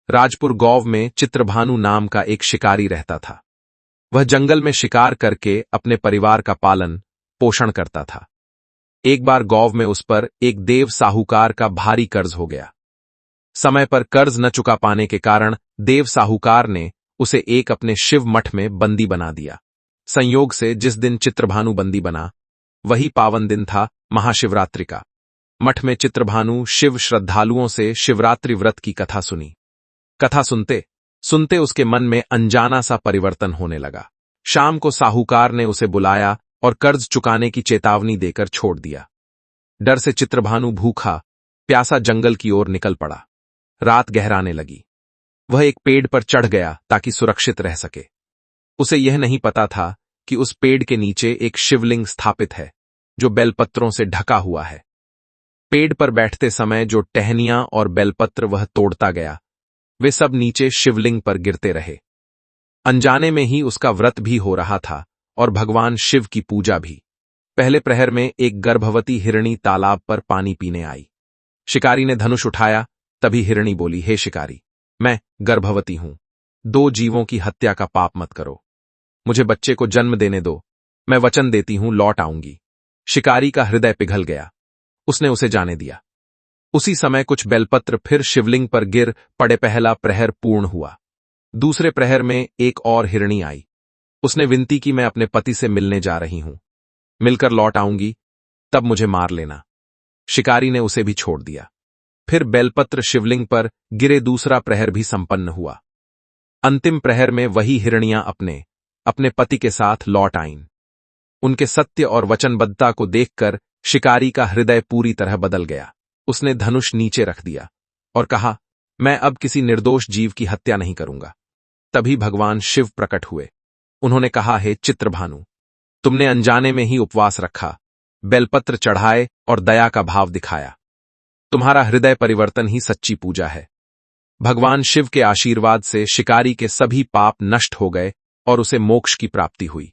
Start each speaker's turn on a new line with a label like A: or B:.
A: राजपुर गांव में चित्रभानु नाम का एक शिकारी रहता था। वह जंगल में शिकार करके अपने परिवार का पालन पोषण करता था। एक बार गांव में उस पर एक देव साहूकार का भारी कर्ज हो गया। समय पर कर्ज न चुका पाने के कारण देव साहूकार ने उसे एक अपने शिव मठ में बंदी बना दिया। संयोग से जिस दिन चित्रभानु बंदी बना, वही पावन दिन था महाशिवरात्रि का। मठ में चित्रभानु शिव श्रद्धालुओं से शिवरात्रि व्रत की कथा सुनी। कथा सुनते सुनते उसके मन में अनजाना सा परिवर्तन होने लगा। शाम को साहूकार ने उसे बुलाया और कर्ज चुकाने की चेतावनी देकर छोड़ दिया। डर से चित्रभानु भूखा प्यासा जंगल की ओर निकल पड़ा। रात गहराने लगी। वह एक पेड़ पर चढ़ गया ताकि सुरक्षित रह सके। उसे यह नहीं पता था कि उस पेड़ के नीचे एक शिवलिंग स्थापित है जो बेलपत्रों से ढका हुआ है। पेड़ पर बैठते समय जो टहनियां और बेलपत्र वह तोड़ता गया, वे सब नीचे शिवलिंग पर गिरते रहे। अनजाने में ही उसका व्रत भी हो रहा था और भगवान शिव की पूजा भी। पहले प्रहर में एक गर्भवती हिरणी तालाब पर पानी पीने आई। शिकारी ने धनुष उठाया, तभी हिरणी बोली, हे शिकारी, मैं गर्भवती हूं। 2 जीवों की हत्या का पाप मत करो। मुझे बच्चे को जन्म देने दो। मैं वचन देती हूं, लौट आऊंगी। शिकारी का हृदय पिघल गया। उसने उसे जाने दिया। उसी समय कुछ बेलपत्र फिर शिवलिंग पर गिर पड़े। पहला प्रहर पूर्ण हुआ। दूसरे प्रहर में एक और हिरणी आई। उसने विनती की, मैं अपने पति से मिलने जा रही हूं। मिलकर लौट आऊंगी, तब मुझे मार लेना। शिकारी ने उसे भी छोड़ दिया। फिर बेलपत्र शिवलिंग पर गिरे। दूसरा प्रहर भी संपन्न हुआ। अंतिम प्रहर में वही हिरणियां अपने पति के साथ लौट आईं। उनके सत्य और वचनबद्धता को देखकर शिकारी का हृदय पूरी तरह बदल गया। उसने धनुष नीचे रख दिया और कहा, मैं अब किसी निर्दोष जीव की हत्या नहीं करूंगा। तभी भगवान शिव प्रकट हुए। उन्होंने कहा, हे चित्रभानु, तुमने अनजाने में ही उपवास रखा, बेलपत्र चढ़ाए और दया का भाव दिखाया। तुम्हारा हृदय परिवर्तन ही सच्ची पूजा है। भगवान शिव के आशीर्वाद से शिकारी के सभी पाप नष्ट हो गए और उसे मोक्ष की प्राप्ति हुई।